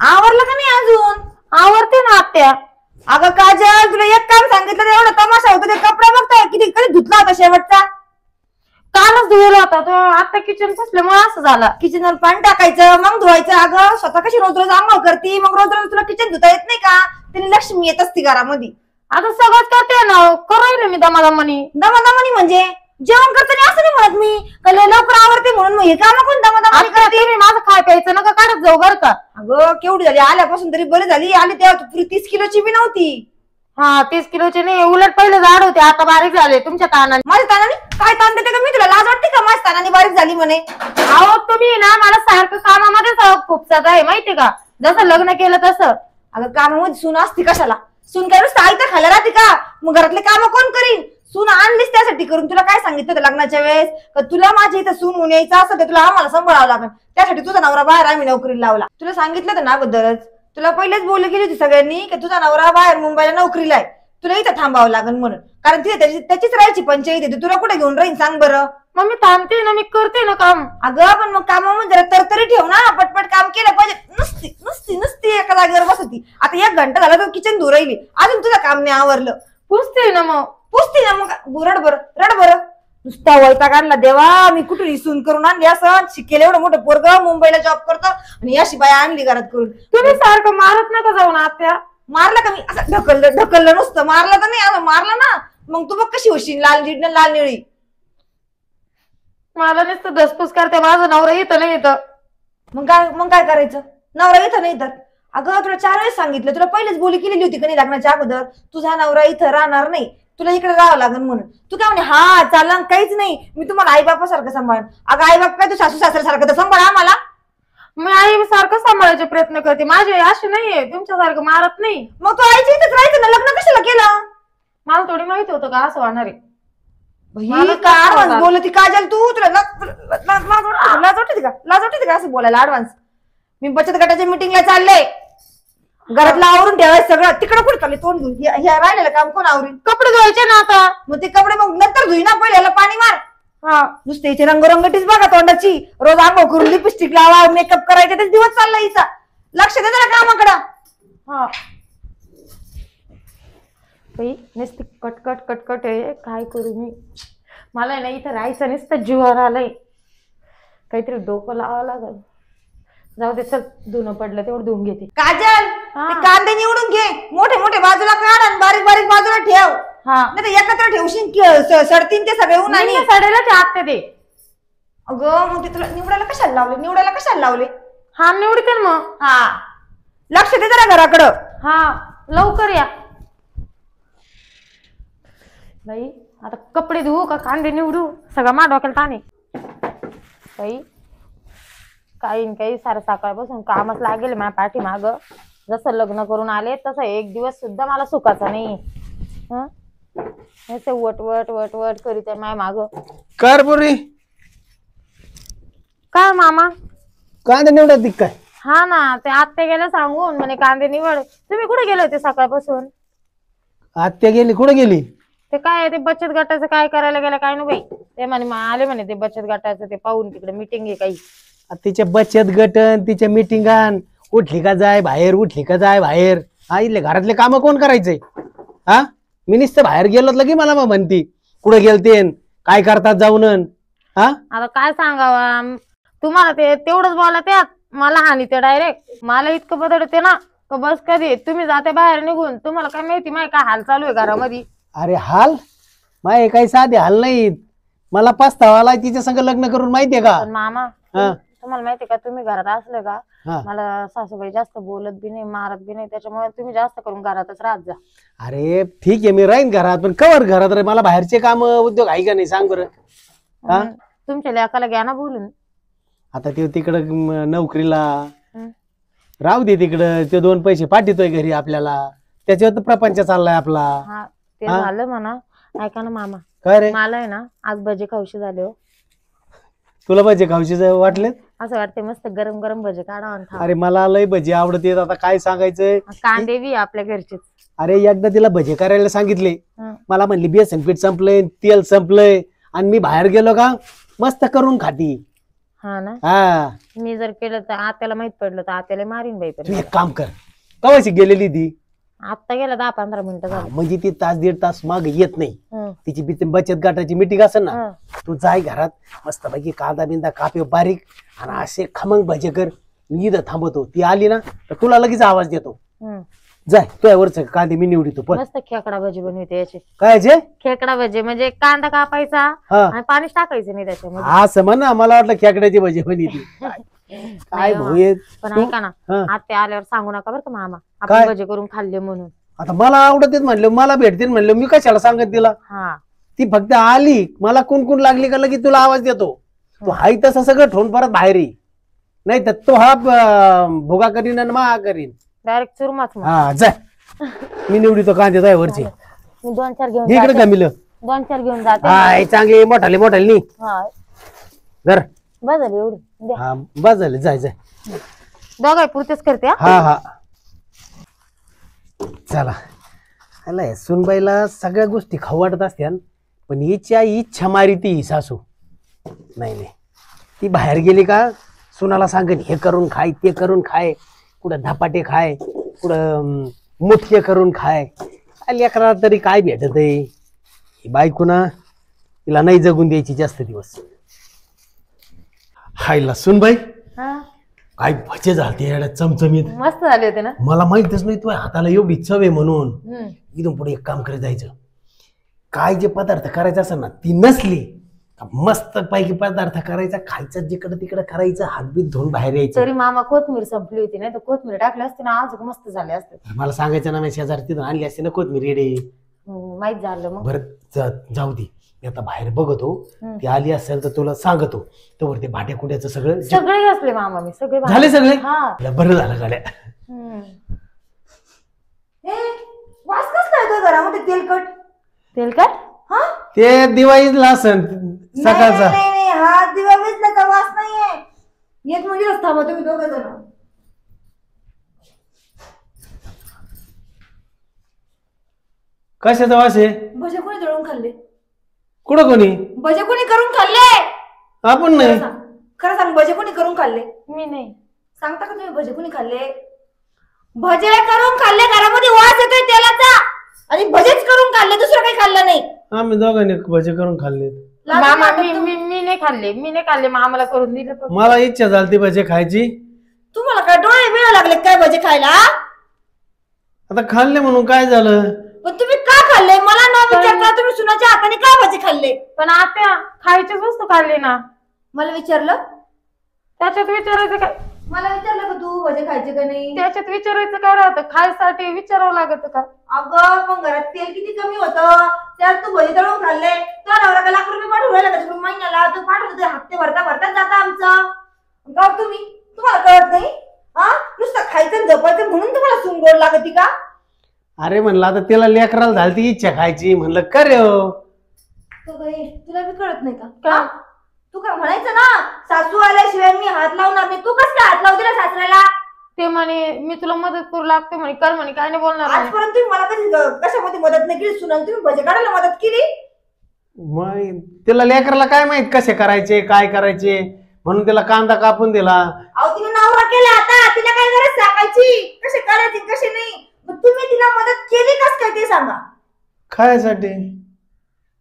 आवरलं का नाही अजून? आवरते ना आत्या. अगं काजल, तुला एक काम सांगितलं तर एवढा तमाशा होतो. ते कपडा बघताय किती कधी धुतला होता शेवटचा? कालच धुवला होता तो. आता किचन पुसल्यामुळे असं झालं. किचनवर पाणी टाकायचं मग धुवायचं. अगं स्वतः कशी रोज रोज आंघोळ करती, मग रोज रोज तुला किचन धुता येत नाही का? तिने लक्ष्मी येत असती घरामध्ये. आता सगळंच करते ना, करायला मी दमादमानी. दमादमानी म्हणजे जेवण करताना असं नाही म्हणत मी का लवकर आवडते म्हणून. मग हे काम कोण दमादमानी करते? मी माझं खाय प्यायचं नका काढत जाऊ बर का. अगं केवढी झाली आल्यापासून, तरी बरी झाली. आली तेव्हा तू पुरी 30 किलोची बी नव्हती. हा 30 किलोचे नाही, उलट पहिले जाड होते, आता बारीक झाले तुमच्या तानाने. माझ्या तानाने काय ताण देते का मी तुला? लाज वाटते का माझ्या तानाने बारीक झाली म्हणे? अहो तुम्ही ना मला सारखं कामामध्येच खूपसात आहे माहितीये का, जसं लग्न केलं तसं. अगं कामामध्ये सून असती कशाला? सून काय नुसतं आयतं खायला राहते का? मग घरातले काम कोण करीन? सून आणलीच त्यासाठी करून. तुला काय सांगितलं होतं लग्नाच्या वेळेस का तुला माझ्या इथं सून होऊन यायचं असं तर तुला आम्हाला सांभाळावं लागेल. त्यासाठी तुझा नवरा बाहेर आम्ही नोकरीला लावला. तुला सांगितलं होतं ना अगोदरच. तुला पहिलेच बोलले गेली होती सगळ्यांनी की तुझा नवरा बाहेर मुंबईला नोकरीला आहे, तुला इथं थांबावं लागेल म्हणून. कारण तिथे त्याचीच राहायची पंचायत आहे. तुला कुठे घेऊन राहीन सांग बरं? मग मी थांबते ना, मी करते ना काम. अगं पण मग कामामध्ये जरा तरतरी ठेव ना, पटपट काम केलं पाहिजे. नुसती नुसती नुसती एका जागेवर बसती. आता 1 घंटा झाला तर किचन धुवून राहिली, अजून तुझं काम नाही आवरलं. पुसते ना मग. पुसती ना मग. रड बरं. नुसता वैताग आणला देवा. मी कुठून सून करून आणली असं? शिकेल एवढं मोठं पोरगं, मुंबईला जॉब करतो आणि अशी बाई आणली घरात करून. तुम्ही सारखं मारत नका जाऊ ना आत्या. मारलं का मी? असं ढकललं नुसतं. मारलं तर नाही, असं मारलं ना मग तू बघ कशी होशील, लाल जिडन लाल निळी. मला नुसतं धसपूस करते. माझं नवरा इथं नाही येतं. मग काय करायचं? नवरा इथं नाही तर? अगं तुला 4 वेळेस सांगितलं. तुला पहिलेच बोली केलेली होती का नाही लग्नाच्या अगोदर, तुझा नवरा इथं राहणार नाही, तुला इकडे राहावं लागेल म्हणून. तू काय म्हणे हा चालला काहीच नाही, मी तुम्हाला आई बापासारखं सांभाळ. अगं आई बाप काय तू सासू सासऱ्यासारखं तर सांभाळ आम्हाला. मी आई सारखं सांभाळायचे प्रयत्न करते. माझी आई अशी नाहीये तुमच्यासारखं मारत नाही. मग तू आईच्या इथेच राहायचं ना, लग्न कशाला केलं? मला थोडी माहिती होतं का असं होणार आहे. बोलती काजल तू. तुला लाज वाटते का असं बोलायला? ऍडव्हान्स. मी बचत गटाच्या मीटिंगला चालले, घरातलं आवरून ठेवायचं सगळं. तिकडे कुठे चालले तोंड घेऊन? राहिलेलं काम कोण आवरील? कपडे धुवायचे ना आता. मग ते कपडे मग नंतर धुई ना, पहिले याला पाणी मार. हा नुसते इथे रंगरंगटीच बघा तोंडाची. रोज आंघोळ करून लिपस्टिक लावा, मेकअप करायचा, तेच दिवस चालला हिचा. लक्ष दे जरा कामाकडं. हा नुसती कटकट आहे. काय करू मी? मला ना इथं राहायचं नुसतं जीवावर आलंय. काहीतरी डोकं लावावं लागल. जाऊ दे चल, धुणं पडलं तेवढं धुवून घेते. काजल ते कांदे निवडून घे, मोठे मोठे बाजूला काढ आणि बारीक बारीक बाजूला ठेव. नाही तर एकत्र ठेवशील सडतीन ते सगळे उन्हाने. सडेलच आत्ते ते. अगं मग ते तुला निवडायला कशाला लावले? हा निवडते ना मग. हा लक्ष दे जरा घराकडं. हा लवकर या बाई. आता कपडे धुवू का कांदे निवडू? सगळं मा डोक्याला ताणे बाई. काही सारं सकाळपासून कामच लागेल माझ्या पाठीमाग. जसं लग्न करून आले तसं एक दिवस सुद्धा मला सुखाचा नाही. वट करीत आहे माझ्या माग. कर पुरी काय मामा कांदे निवडत काय? हा ना, ते आत्या गेल्या सांगून म्हणे कांदे निवड. तुम्ही कुठे गेले होते सकाळपासून? आत्या गेली? कुठे गेली? ते काय ते बचत गटाचं काय करायला गेलं काय ना बाई. ते म्हणे आले म्हणे ते बचत गटाचं ते पाहून तिकडे मीटिंग आहे काही. तिच्या बचत गटन तिच्या मीटिंगान उठली का जाय बाहेर. हा इथले घरातले काम कोण करायचंय? हा मी नुसतं बाहेर गेलो लगे मला मग म्हणती कुठे गेलते काय करतात जाऊन. हा आता काय सांगावा तुम्हाला? ते तेवढंच बोला त्यात मला हानी ते डायरेक्ट. मला इतकं बदलते ना बस. कधी तुम्ही जाते बाहेर निघून, तुम्हाला काय माहिती माहिती काय हाल चालू आहे घरामध्ये? अरे हाल माय काही साधे हाल नाहीत. मला पस्तावाला तिच्या संग लग्न करून माहितीये का? मामा तुम्हाला माहितीये का, तुम्ही घरात असले का मला सासूबाई जास्त बोलत बी नाही मारत बी नाही, त्याच्यामुळे तुम्ही जास्त करून घरातच राहत जा. अरे ठीक आहे मी राहीन घरात, पण कवर घरात रे मला बाहेरचे काम उद्योग आहे का नाही सांग बरं. तुमच्या लेकाला घ्या ना बोलून. आता ते तिकडं नोकरीला राहू दे, तिकडं ते 2 पैसे पाठवतोय घरी आपल्याला, त्याच्यावर तर प्रपंच चाललाय आपला. हा ते झालं म्हणा. ऐका ना मामा, काय रे मला आहे ना आज भजे खाऊशी झाले हो. तुला भजे खाऊशी वाटले? असं वाटते मस्त गरम गरम भजे काढा. अरे मला लय भजे आवडते. आता काय सांगायचंय, कांदे बी आपल्या घरचेच. अरे एकदा तिला भजे करायला सांगितले, मला म्हणली बेसन पीठ संपलंय तेल संपलंय आणि मी बाहेर गेलो का मस्त करून खाती. हा ना, हा मी जर केलं तर आत्याला माहित पडलं तर आत्याला मारीन बाई. तू पण एक काम कर, कवाशी गेलेली ती? आत्ता गेला 10-15 मिनिटं हा, झाली. म्हणजे ती तास दीड तास माग येत नाही. हं, तिची बचत गटाची मिटिंग असेल ना, हं. तू जाय घरात मस्तपैकी कांदा बिंदा कापे बारीक आणि असे खमंग भजे कर. मी इथं थांबतो, ती आली ना तर तुला लगेच आवाज देतो. हं. जाय तुझ्या वरच कांदे मी निवडतो. पण मस्त खेकडा भजी बनवते याची. काय जे खेकडा भजी म्हणजे कांदा कापायचा हा आणि पाणीच टाकायचं नाही त्याच्यामध्ये. असं म्हण ना, मला वाटलं खेकड्याची भजी बनी ती. काय हो. भोये पण तू- ऐका ना, हा. आत्या आल्यावर सांगू नका बरं का मामा काय? आपण भजी करून खाल्ले म्हणून. आता मला आवडत म्हणलं, मला भेटतील म्हणलं, मी कशाला सांगत तिला? हा ती फक्त आली, मला कुण लागली का लगेच तुला आवाज देतो. तू हाय तसं सगळं ठेवून परत बाहेर ये, नाही तर तो हा भोगा करीन आणि मा करीन. डायरेक्ट चुरमाच मग. हा जाय, मी निवडतो कांदे जाय वरचे. मी 2-4 घेऊन इकडे जाते. कमील 2-4 घेऊन जाते. हाय चांगले मोठाले नाही हा जर. बस झाली एवढी द्या. हा बस झाले, जाय जाय. दोघाय पुरतेच करते हा. हा हा चला. अला सुनबाईला सगळ्या गोष्टी खाऊ वाटत असत्या, पण हिच्या इच्छा मारी ती सासू. नाही नाही, ती बाहेर गेली का सुनाला सांगेन हे करून खाय ते करून खाय, कुठं धपाटे खाय, कुठं मुटके करून खाय. लेकराला तरी काय भेटत आहे? ही बायको ना, तिला नाही जगून द्यायची जास्त दिवस. हायला सुनबाई हा, काय भजे झालते येड्या चमचमीत. मस्त झाले होते ना. मला माहितच नाही तुझ्या हाताला एवढी चव आहे म्हणून. हम्म. इथून पुढे एक काम करत जायचं, काय जे पदार्थ करायचे असं ना ती नसली मस्त पैकी पदार्थ करायचा, खायचं जिकडं तिकडं करायचं, हातबीत धुवून बाहेर यायचं. तरी मामा कोथमीर संपली होती नाही तर कोथमीर टाकली असते ना अजून मस्त झाले असते. मला सांगायचं ना, मी शेजारी तिथून आणली असते ना कोथमीर रेडे. माहित झालं मग. बरं जाऊ दे, मी आता बाहेर बघतो. ती आली असेल तर तुला सांगतो. तोवर ते भाट्या कुड्याचं सगळं सगळे असले मामा मी सगळे झाले सगळे. हा. बरं झालं गाड्या. हम्म. वास कसला येतोय घरामध्ये तेलकट? तेलकट हा ते दिवाळीला असन सकाळचा. नाही, हा दिवा विजल्याचा वास नाहीये. एक मिनिट थांबा तुम्ही दोघं जण. कशाचा वास आहे? भजे कोणी दळून खाल्ले? कुठं कोणी? भजे कोणी करून खाल्ले? आपण नाही. खरं सांग, भजे कोणी करून खाल्ले? मी नाही. सांगता का तुम्ही भजे कोणी खाल्ले? भजे करून खाल्ले, घरामध्ये वास येतोय तेलाचा, आणि भजेच करून खाल्ले, दुसरं काही खाल्लं नाही. आम्ही दोघांनी भजे करून खाल्ले. मामा मी नाही खाल्ले, मी नाही खाल्ले. मामाला करून दिले फक्त. मला इच्छा झाली भजे खायची. तुम्हाला काय डोळे बिळ लागले काय भजे खायला? आता खाल्ले म्हणून काय झालं? पण तुम्ही का खाल्ले मला न विचारता? तुम्ही सुनाच्या हाताने का भजे खाल्ले? पण आत्या खायचीच वस्तू खाल्ली ना. मला विचारलं? त्याच्यात विचारायचं काय? मला विचारलं का तू भजे खायचे का नाही? त्याच्यात विचारायचं काय राहतं? खायसाठी विचारावं लागत का? अगं मग घरात तेल किती कमी होतं, त्यात तू भजी तळून खाल्ले. तो नवरा का लाख रुपये पाठवून राहिला का तिकडून महिन्याला? तू पाठवतो हप्ते भरता भरताच जाता आमचं. का तुम्हाला कळत नाही? हा, नुसतं खायचं आणि झोपायचं म्हणून तुम्हाला सून गोड लागती का? अरे म्हणलं आता तिला लेकराला झाली इच्छा खायची, म्हणलं कर तुला बी कळत नाही का? तू काय म्हणायचं ना, सासू आल्याशिवाय मी हात लावणार नाही. तू कसं काय हात लावू दिला सासऱ्याला? ते म्हणे मी तुला मदत करू लागते म्हणे, कर म्हणे, काय नाही बोलणार म्हणे. आजपर्यंत तुम्ही मला कधी कशामध्ये मदत नाही केली? सुनान तुम्ही भजे काढायला मदत केली? मग तिला लेकराला काय माहित कसे करायचे काय करायचे, म्हणून तिला कांदा कापून दिला. अहो तिने नवरा केला, आता तिला काय गरज सांगायची कसे करायचे कसे नाही? मग तुम्ही तिला मदत केली कस काय ते सांगा. खायसाठी.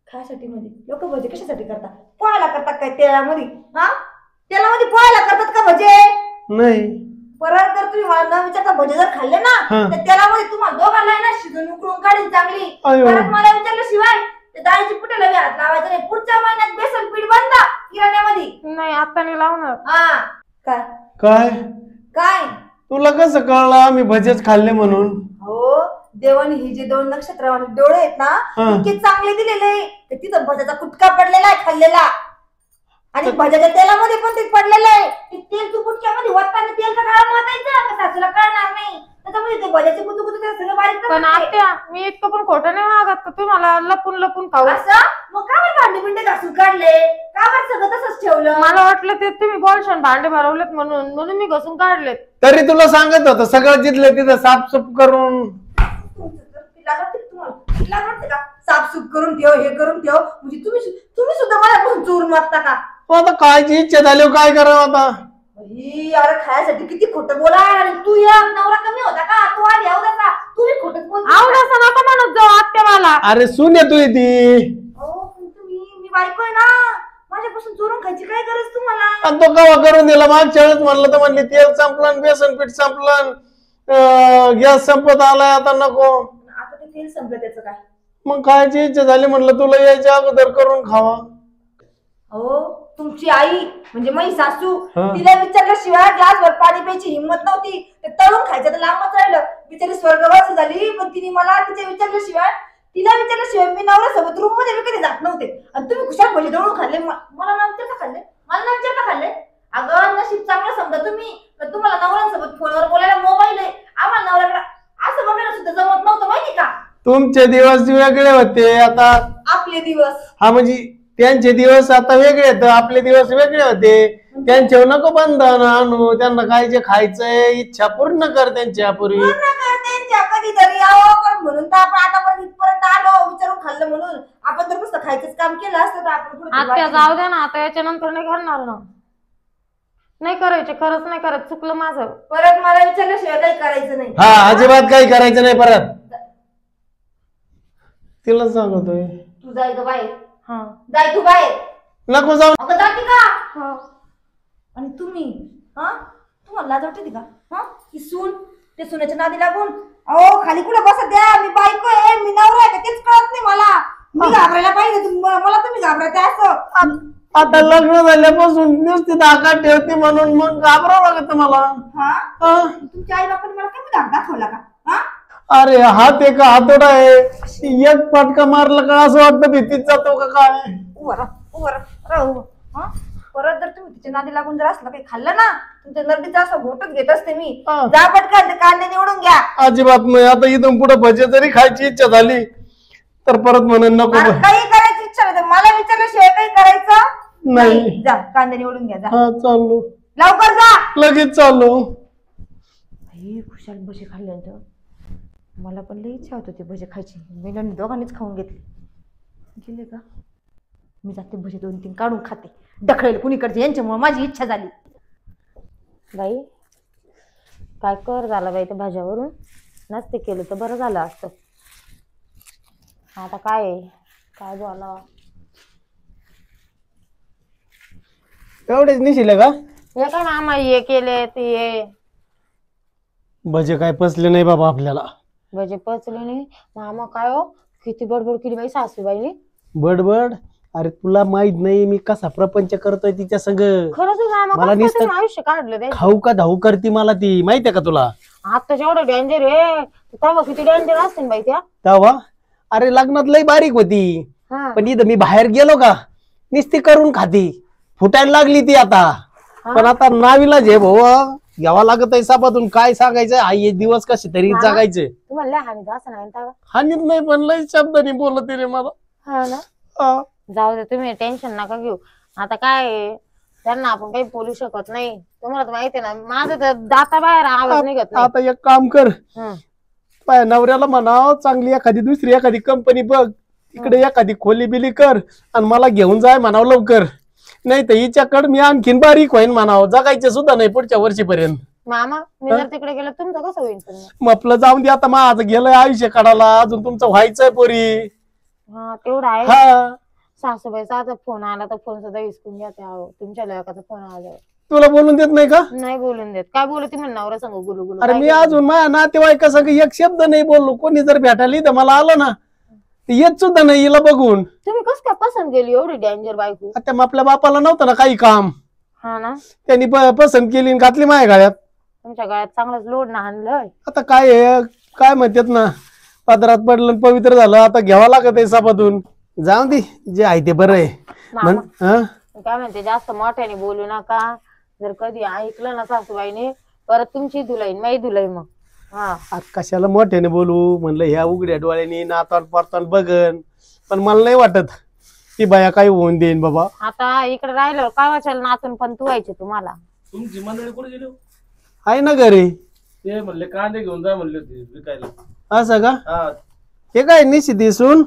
खायसाठी मध्ये लोक भजे कशासाठी करतात? पोहायला करतात काय तेलामध्ये? हा, तेलामध्ये पोहायला करतात का भजे? नाही. परत जर तुम्ही मला न विचारता भजे जर खाल्ले ना, तर तेलामध्ये तुम्हाला दोघांना ना शिजून उकळून काढीन चांगली. परत मला विचारल्याशिवाय ते डाळीची पुट्याला हात लावायचं नाही. पुढच्या महिन्यात बेसन पीठ बंद किराण्यामध्ये. नाही आता नाही लावणार. हा काय काय काय तुला कसं कळलं आम्ही भजेच खाल्ले म्हणून? हो, देवाने ही जे 2 नक्षत्रवाले डोळे आहेत ना, इतके चांगले दिलेले. तिथं भजाचा कुटका पडलेला आहे खाल्लेला, आणि भजाच्या तेलामध्ये पण ते पडलेलं आहे. ते तेल तू कुटक्यामध्ये वरताना तेल का काढून वाटायचं का सासूला कळणार नाही? त्याच्यामध्ये ते भजाचे कुतू कुतू सगळं बारीक पण आत्या मी इतकं पण खोटं नाही वागत का तुम्हाला लपून लपून खाऊ? असं मग का बरं भांडे बिंडे घासून काढले? का बरं सगळं तसंच ठेवलं? मला वाटलं ते तुम्ही बोलशान भांडे भरवलेत म्हणून मी घसून काढलेत. तरी तुला सांगत होतं सगळं जिथलं तिथं साफसूफ करून. तुम्हाला वाटतं का साफसूफ करून ठेव, हे करून ठेव? म्हणजे तुम्ही सुद्धा मला चोरून मागता का? आता कायची इच्छा झाली हो, काय करावं आता? अरे खायसाठी किती खोटं बोला. आणि तू या नवरा कमी होता का? तू आली आवडाचा, तू बी खोटं बोल. आवडासा नका म्हणत जाऊ आत्या मला. अरे सून आहे तू ती. मी बायको आहे ना, माझ्यापासून चोरून खायची काय गरज तुम्हाला? आणि तो कवा करून दिला? मागच्या वेळेस म्हणलं तर म्हणली तेल संपलं, बेसन पीठ संपलं, गॅस संपत आलाय, आता नको. आता ते तेल संपलं त्याचं काय? मग खायची इच्छा झाली, म्हणलं तुला यायच्या अगोदर करून खावा. हो, तुमची आई म्हणजे माझी सासू, तिला विचारल्याशिवाय ग्लासभर पाणी प्यायची हिंमत नव्हती. ते तळून खायचं तर लांबच राहिलं. बिचारी स्वर्गवासी झाली, पण तिने मला तिला विचारल्याशिवाय मी नवऱ्यासोबत रूम मध्ये कधी जात नव्हते. आणि तुम्ही कुशाल भजी दळून खाल्ले, मला ना विचारता खाल्ले. अगं नशीब चांगलं समजा तुम्ही, पण तुम्हाला नवऱ्यांसोबत फोनवर बोलायला मोबाईल आहे. आम्हाला नवऱ्याकडे असं बघायला सुद्धा जमत नव्हतं, माहिती का? तुमचे दिवस वेगळे होते, आता आपले दिवस. हा म्हणजे त्यांचे दिवस आता वेगळे आहेत, आपले दिवस वेगळे होते. त्यांच्यावर नको बंधन आणू, त्यांना काय जे खायचंय इच्छा पूर्ण कर त्यांच्या पूर्वी. कधीतरी यावं, पण म्हणून तर आपण आतापर्यंत इथपर्यंत आलो, विचारून खाल्लं म्हणून. आपण तर नुसतं खायचंच काम केलं असतं तर आपण आत्या जाऊ द्या ना, आता याच्या नंतर नाही घालणार ना. नाही करायचे, खरंच नाही करत, चुकलं माझं. परत मला विचारल्याशिवाय काही करायचं नाही. हा, अजिबात काही करायचं नाही परत. तिला सांगतोय तू जाय ग बाहेर. हा जाय तू बाहेर. नको जाऊ. अगं जाते का? आणि तुम्ही तुम्हाला लाज वाटते का? की सून, ते सुनेच्या नादी लागून अहो खाली कुठे बसत द्या. मी बायको आहे, मी नवरा आहे, तेच कळत नाही मला. मी घाबरायला पाहिजे, मला तुम्ही घाबरायचं असं. आता लग्न झाल्यापासून नुसती धाका ठेवते म्हणून मग घाबरावं लागत मला. तुमच्या आई बापाने मला कमी धाक दाखवला का? अरे हात आहे का हातोडा आहे? एक फटका मारला का असं वाटतं भीतीत जातो का काय? परत जर तुम्ही तिच्या नादी लागून जर असलं काही खाल्लं ना, तुमच्या नर्दीचा असं घोटच घेत असते मी. जा पटकन कांदे निवडून घ्या. अजिबात नाही. आता इथून पुढे भजे जरी खायची इच्छा झाली तर परत म्हणून नको. काही करायची इच्छा नाही, मला विचारल्याशिवाय काही करायचं नाही. जा कांदे निवडून घ्या. जा चाललो, लवकर जा. लगेच चाललो. खुशाल भजे खाल्ल्यानंतर मला पण लई इच्छा होत होती भजे खायची. मी दोघांनीच खाऊन घेतले. गेले का? मी जाते भजे 2-3 काढून खाते. ढकळेल कुणीकडचे, यांच्यामुळे माझी इच्छा झाली. बाई काय कर झालं बाई, त्या भाज्यावरून नसते केलं तर बरं झालं असतं. आता काय बोला. तेवढेच निशिले का? हे काय मामा हे केले ते भजे काय पचले नाही बाबा आपल्याला. भजे पचले नाही मामा. काय हो किती बडबड केली बाई सासूबाईने. बडबड? अरे तुला माहित नाही मी कसा प्रपंच करतोय तिच्या संग. खरंच मला नुसतं आयुष्य काढलं खाऊ का धाऊ करती मला ती, माहितीये का तुला? आता जेवढं डेंजर आहे तेव्हा किती डेंजर असते बाई त्या. तेव्हा अरे लग्नात लई बारीक होती, पण इथं मी बाहेर गेलो का निस्ती करून खाती. फुटायला लागली ती आता. पण आता नावीला जे भाऊ घ्यावा लागत आहे सापातून. काय सांगायचं, आई दिवस कसे तरी जगायचे. तुम्हाला लय हानी असं नाही तेव्हा? हानीत नाही, पण लई शब्दाने बोलत रे मला. हा ना. जाऊ दे, तुम्ही टेन्शन नका घेऊ. आता काय त्यांना आपण काही बोलू शकत नाही. तुम्हाला तर माहिती ना माझं तर दाता बाहेर आवाज निघत नाही. आता एक काम कर, नवऱ्याला म्हणाव चांगली एखादी दुसरी एखादी कंपनी बघ, इकडे एखादी खोली बिली कर आणि मला घेऊन जाय म्हणाव लवकर. नाही तर हिच्याकडे मी आणखीन बारीक होईन म्हणाव, जगायचे सुद्धा नाही पुढच्या वर्षीपर्यंत. मामा मी जर तिकडे गेलो तुमचं कसं होईल? मग आपलं जाऊन दे आता, माझं गेलंय आयुष्य काढायला, अजून तुमचं व्हायचंय पोरी. हा तेवढं आहे. सासूबाईचा आता फोन आला तर फोन सुद्धा विसकून घ्या. तुमच्या लेकाचा फोन आला तुला बोलून देत नाही का? नाही बोलून देत. काय बोलू ती म्हणणार सांग गुलू गुलू. अरे मी अजून माझ्या नातेवाईका संग एक शब्द नाही बोललो. कोणी जर भेटायला तर मला आलं ना येत सुद्धा नाही हिला बघून. तुम्ही कस काय पसंत केली एवढी डेंजर बायको? आता मग आपल्या बापाला नव्हतं ना काही काम. हा ना. त्यांनी पसंत केली आणि घातली माझ्या गळ्यात. तुमच्या गळ्यात चांगलंच लोड ना आणलंय. आता काय म्हणतात ना, पदरात पडलं पवित्र झालं. आता घ्यावा लागत आहे सापातून. जाऊ दे, जे आहे ते बरं आहे. काय म्हणते जास्त मोठ्याने बोलू नका. जर कधी ऐकलं ना सासूबाईने परत तुमची धुलाई माही धुलाई. मग कशाला मोठ्याने बोलू म्हणलं, ह्या उघड्या डोळ्याने नातान परतान बघन, पण मला नाही वाटत की बाया काही होऊन देईन बाबा. आता इकडे राहिलं काय वाचायला नाचून पण तू व्हायचे तुम्हाला. तुमची मंडळी कुठे गेली? आहे ना घरी. ते म्हणले कांदे घेऊन जा म्हणले होते विकायला. असं का? हा हे काय निश्चित दिसून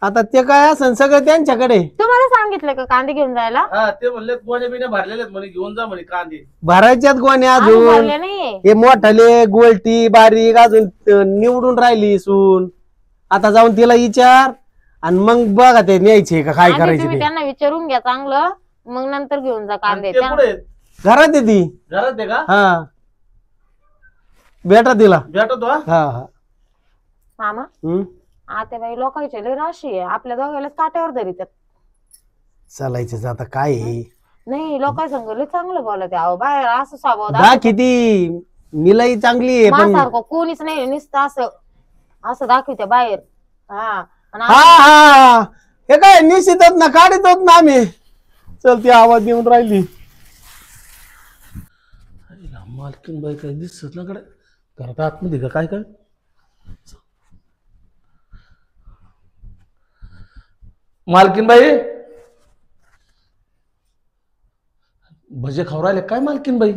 आता ते काय असं सगळं त्यांच्याकडे. तुम्हाला सांगितलं का कांदे घेऊन जायला? हा ते म्हणले गोण्या बिण्या भरलेले म्हणे घेऊन जा म्हणे कांदे. भरायच्यात गोण्या आम्ही अजून. भरले नाहीये. हे मोठाले गोलटी बारीक अजून निवडून राहिली सून. आता जाऊन तिला विचार आणि मग बघा ते न्यायचे का काय आधी करायचे तुम्ही ते. त्यांना विचारून घ्या चांगलं, मग नंतर घेऊन जा कांदे. आणि ते कुठे आहेत? घरात आहे ती. घरात आहे का? हा बेटा तिला. भेटतो हा. हा हा. मामा हम्म. आता बाई लोकांची लई राशी आहे, आपल्या दोघांनाच काट्यावर धरीत. चालायचं आता काय आहे. नाही लोकांसंग लई चांगलं बोलत आहे. अहो बाहेर असं स्वभाव दा किती मिलाई चांगली आहे पण. माझ्यासारखं कोणीच नाही, नुसतं असं असं दाखवते बाहेर. हा आणि हा हा हे काय निश्चितच ना काढित होत ना आम्ही. चल ती आवाज देऊन राहिली. मालकीन बाई काय दिसत ना कडे घरात आतमध्ये का काय काय. मालकीन बाई भजे खाऊ राहिले काय? मालकीन बाई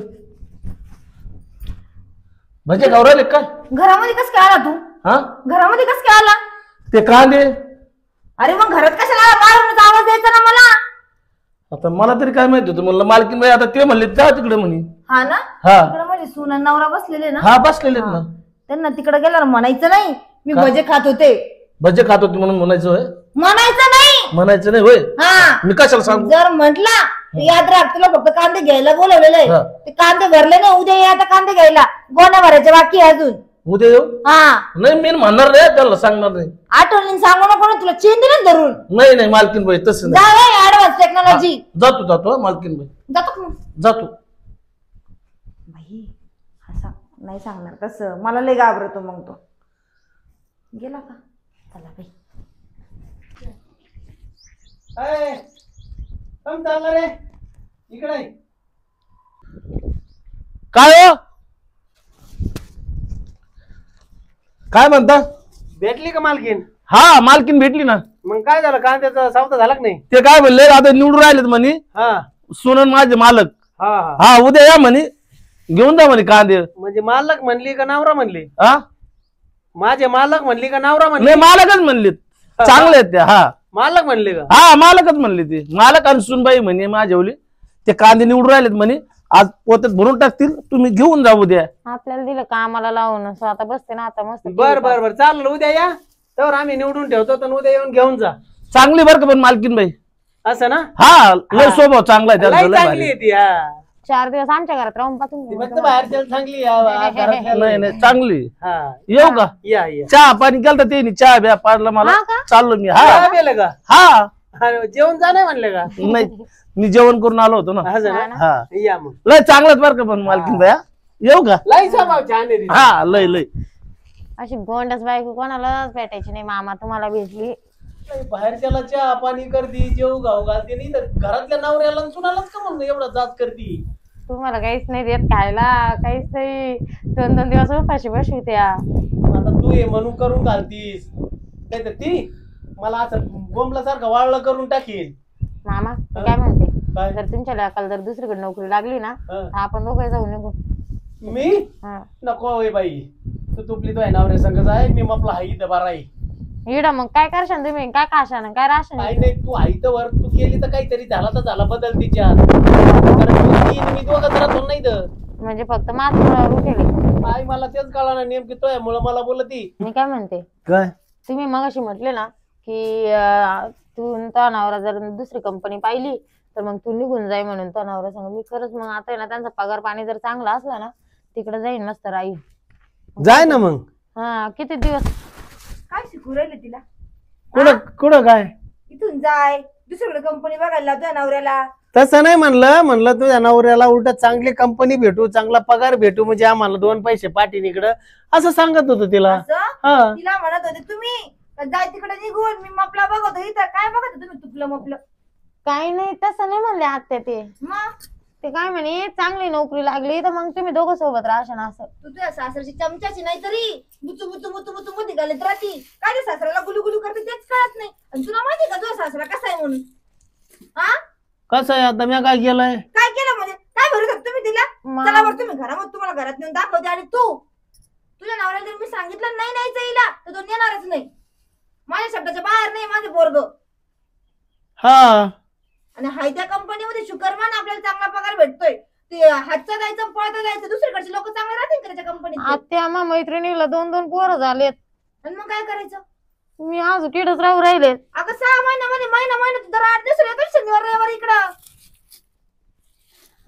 भजे खाऊ राहिले काय? घरामध्ये कस काय आला तू? हा घरामध्ये कस काय आला? ते कांदे. अरे मग घरात कशाला आला? बाहेरूनच आवाज द्यायचा ना मला. आता मला तरी काय माहिती होतं. म्हणलं मालकीन बाई आता ते म्हणले जा तिकडे म्हणे. हा ना, हा तिकडे माझे सून आणि नवरा बसलेले ना, हा बसलेले ना. त्यांना तिकडे गेल्यावर म्हणायचं नाही मी का? भजे खात होते. भजे खात होते म्हणून म्हणायचं होय? म्हणायचं नाही. म्हणायचं नाही होय? हा मी कशाला सांगू? जर म्हटला तर याद राख, तुला फक्त कांदे घ्यायला बोलवलेलं आहे. हा. ते कांदे भरले ना, उद्या ये आता कांदे घ्यायला. गोण्या भरायच्या बाकी आहे अजून. उद्या येऊ? हा नाही मी म्हणणार नाही, त्याला सांगणार नाही. आठवणीने सांगू नको ना, तुला चेन दिलं धरून. नाही नाही मालकीन बाई तसं नाही. जा ऍडव्हान्स टेक्नॉलॉजी. जातो जातो हा मालकीन बाई जातो का मग? जातो. बाई असा नाही सांगणार तसं, मला लय घाबरतो मग तो. गेला का? चला बाई. चालला रे इकडे. काय हो? काय म्हणता? भेटली का मालकीन? हा मालकीन भेटली ना. मग काय झालं कांद्याचा सौदा झाला का नाही? ते काय म्हणले आता निवडून राहिलेत म्हणे हा सुनन माझे मालक. हा हा. हा उद्या या म्हणे घेऊन जा म्हणे कांदे. म्हणजे मालक म्हणली का नवरा म्हणली? हा माझे मालक म्हणली का नवरा म्हणली? नाही मालकच म्हणलेत. चांगले आहेत ते. हा मालक म्हणले का? हा मालकच म्हणले ते. मालक आणि सुनबाई म्हणे माझ्यावली ते कांदे निवडून राहिलेत म्हणे आज पोत्यात भरून टाकतील, तुम्ही घेऊन जा उद्या. आपल्याला दिलं कामाला लावून असं आता बसते ना आता मस्त. बर बर बर चालेल, उद्या या तर आम्ही निवडून ठेवतो, तर उद्या येऊन घेऊन जा. चांगली बरं का पण मालकीन बाई. असं ना? हा लय स्वभाव चांगला आहे त्यांचा, लई लय चांगली भारी. आहे ती. हा 4 दिवस आमच्या घरात राहून पाहून ती फक्त बाहेरच्या चांगली आहे, घरातल्या नाही नाही चांगली. हा येऊ का? या या. चहा पाणी केलं ते चहा ब्या पाडला मला. हा का? चाललो मी. हा चहा प्यायलं का? हा अरे, जेवण जा नाही म्हणले का? नाही मी जेवण करून आलो होतो ना. असं ना? हा या मग. लय चांगलंच बरं का पण मालकीन बाई. हा? येऊ का? लई स्वभाव छान आहे तिचा. हा लय लय. अशी गोंडस बायको कोणालाच भेटायची नाही. मामा तुम्हाला भेटली. लई बाहेरच्याला चहा पाणी करती, जेव घाऊ घालते, नाही तर घरातल्या नवऱ्याला आणि सुनालाच का म्हणून एवढा जात करती? तुम्हाला काहीच नाही देत खायला, काहीच नाही. 2-2 दिवस उपाशी बसवित्या. आता तू हे म्हणून करून घालतीस, नाही तर ती मला असं बोंबल्यासारखं वाळलं करून टाकील. मामा मी काय म्हणते, काय? जर तुमच्या लेकाला जर दुसरीकडे नोकरी लागली ना हा. तर आपण दोघे जाऊ निघू. मी हा. नको होय बाई, तू तुपली तो नवऱ्या संग जाय, मी आपला हाई इथं बरा आहे. इडा मग काय करशान तुम्ही? काय खाशान काय राशन? काही नाही, तू हाई तर वर तू केली तर काहीतरी झाला तर झाला बदल तिच्यात. कारण तू ती आणि मी दोघं जरा दोन नाही तर म्हणजे फक्त माझ्यावर उठेल. आई मला तेच कळा ना नेमकी तो मुळे मला बोलती. मी काय म्हणते, काय तुम्ही मग अशी म्हटले ना की तू तो नवरा जर दुसरी कंपनी पाहिली तर मग तू निघून जाई म्हणून तो नवरा सांग. मी खरंच मग आता आहे ना त्यांचा पगार पाणी जर चांगला असला ना तिकडे जाईन मस्त राहील. जाय ना मग. हा किती दिवस काय शिकू राहिले तिला? कुठं कुठं काय? इथून जाय दुसरीकडे कंपनी बघायला लावतोय नवऱ्याला. तसं नाही म्हणलं तुझ्या नवऱ्याला उलट चांगली कंपनी भेटू, चांगला पगार भेटू, म्हणजे आम्हाला 2 पैसे पाठीन इकडं, असं सांगत होतो तिला. असं हा तिला म्हणत होते तुम्ही जाय तिकडे निघून, मी मपला बघतो इथं. काय बघत तुम्ही तुपलं मपलं? काही नाही तसं नाही म्हणले आत्या. मग ते काय म्हणे चांगली नोकरी लागली तर मग तुम्ही दोघं सोबत राहशान असं. तू तुझ्या सासऱ्याची चमच्याची नाही तरी बुचू बुचू बुचू बुचू मध्ये घालत राहती. काय ते सासऱ्याला गुलू गुलू करते तेच कळत नाही. आणि तुला माहिती का तुझा सासरा कसा आहे म्हणून? हा कसं आहे आता मी काय केलंय? काय केलं म्हणजे? काय भरू शकतो तुम्ही तिला? मा- चला बरं तुम्ही घरामध्ये तुम्हाला घरात नेऊन दाखवते. आणि तू तुझ्या नवऱ्याला जर मी सांगितलं नाही न्यायचं हिला तर तो नेणारच नाही. माझ्या शब्दाच्या बाहेर नाही माझं पोरग. हा आणि हाय त्या कंपनीमध्ये शुकरमान आपल्याला चांगला पगार भेटतोय. ते हातचं जायचं पळता जायचं दुसरीकडचे लोक चांगले राहतील का त्याच्या कंपनीत? आत्या मा मैत्रिणीला 2-2 पोरं झालेत. आणि मग काय करायचं? मी आज किडच राहू राहिले. अगं 6 महिन्यामध्ये महिना तुझा 8 दिवस येतो शनिवार रविवार इकडं.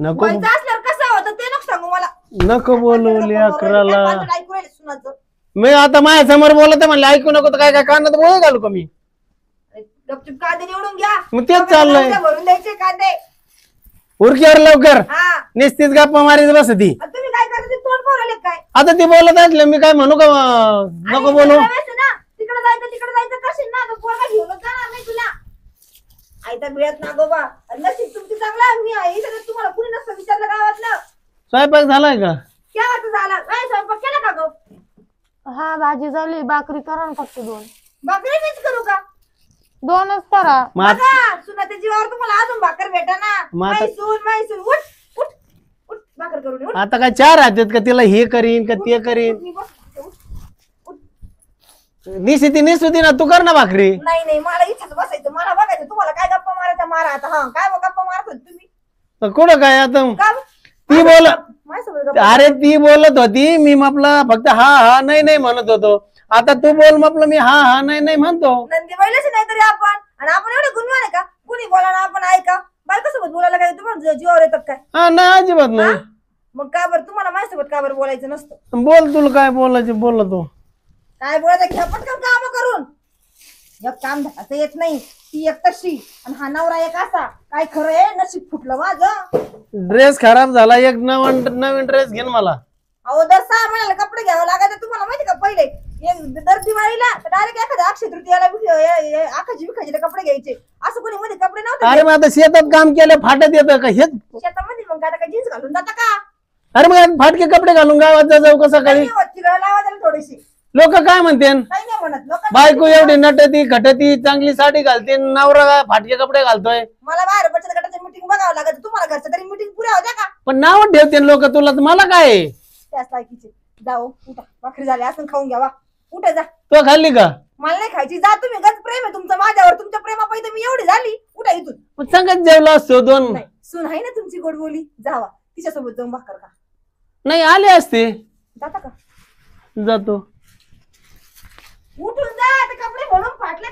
नको व्हायचं असल्यावर कसं होतं ते नको सांगू मला. नको बोलवली अकराला. काय ऐकू राहिले सुनाचं? मी आता माझ्या समोर बोलत म्हणले ऐकू नको तर काय काय कानात बोळ घालू का मी? गपचूप कांदे निवडून घ्या. मग तेच चाललंय. भरून द्यायचे कांदे. उरकीवर लवकर हा. निस्तीच गप्पा मारीत बस ती. आणि तुम्ही काय करता ते तोंड पोराले काय? आता ती बोलत असले मी काय म्हणू का नको बोलू? तिकडे जायचं करशील ना तर पोरगा घेऊन जाणार नाही तुला. आयता मिळत ना गोबा. नशीब तुमची चांगला मी आहे सगळं तुम्हाला कुणी नसतं विचारलं गावातलं. स्वयंपाक झालाय का? केव्हाच झाला? काय स्वयंपाक केला का गो? हा भाजी झाली, भाकरी करा ना फक्त 2. भाकरी मीच करू का? 2च करा. बघा सुनाच्या जीवावर तुम्हाला अजून भाकर भेटा ना. मैसून उठ उठ उठ भाकर करून ये, उठ. आता काय 4 आहेत का तिला हे करीन का ते करीन? मी बसते, उठ. उठ. निसुती ना तू कर ना भाकरी. नाही मला इच्छाच बसायचं. मला बघायचं तुम्हाला काय गप्पा मारायचा मारा आता. हा काय गप्पा मारत होते तुम्ही? तर कुठं काय आता का ती बोल. माझ्यासोबत गप्पा? अरे ती बोलत होती मी आपला फक्त हा नाही म्हणत होतो. आता तू बोल म्हटलं मी हा नाही म्हणतो. नंदी बैलाच नाही तरी आपण. आणि आपण एवढे गुणवान आहे का? कुणी बोला ना आपण ऐका. बायकोसोबत बोलायला काय तुम्हाला जीवावर येतात काय? हा नाही अजिबात नाही. मग का बरं तुम्हाला माझ्यासोबत का बरं बोलायचं नसतं? बोल तुला काय बोलायचं बोलला तू. काय बोलायचं घ्या पटकन काम करून. एक काम असं येत नाही. ती एक तशी आणि हा नवरा एक असा. काय खरं आहे? नशीब फुटलं माझं. ड्रेस खराब झाला एक नवीन ड्रेस घेन मला. अहो दर 6 महिन्याला कपडे घ्यावं लागायचं तुम्हाला माहिती का? पहिले दर दिवाळीला डायरेक्ट एखाद्या अक्षय तृतीयाला आखाजी विखाजीला कपडे घ्यायचे. असं कोणी मध्ये कपडे नव्हते. अरे मग आता शेतात काम केलं फाटत येतं का हेच? शेतामध्ये मग काय जीन्स घालून जाता का? अरे मग फाटके कपडे घालून गावात जाऊ कसं काही? तिकडे लावा त्याला थोडीशी. लोक काय म्हणते? काही नाही म्हणत लोक. बायको एवढी नटती खटती चांगली साडी घालते नवरा फाटके कपडे घालतोय. मला बाहेर बचत गटाची मीटिंग बघावं लागत. तुम्हाला घरच्या तरी मीटिंग पुऱ्या होत्या का? पण नाव ठेवते लोक तुला तर मला काय? त्याच लायकीचे. जाओ उठा. भाकरी झाली असं खाऊन घ्यावा. उठा जा. तो खाल्ली का? मला नाही खायची. जा तुम्ही. गज प्रेम आहे तुमचं माझ्यावर. तुमच्या प्रेमापायी मी एवढी झाली. उठा इथून. मग सांगत जेवला असतो 2. नाही सून आहे ना तुमची गोड बोली. जावा तिच्यासोबत जाऊन भाकर खा. नाही आले असते. जाता का? जातो. उठून जा. ते कपडे म्हणून फाटले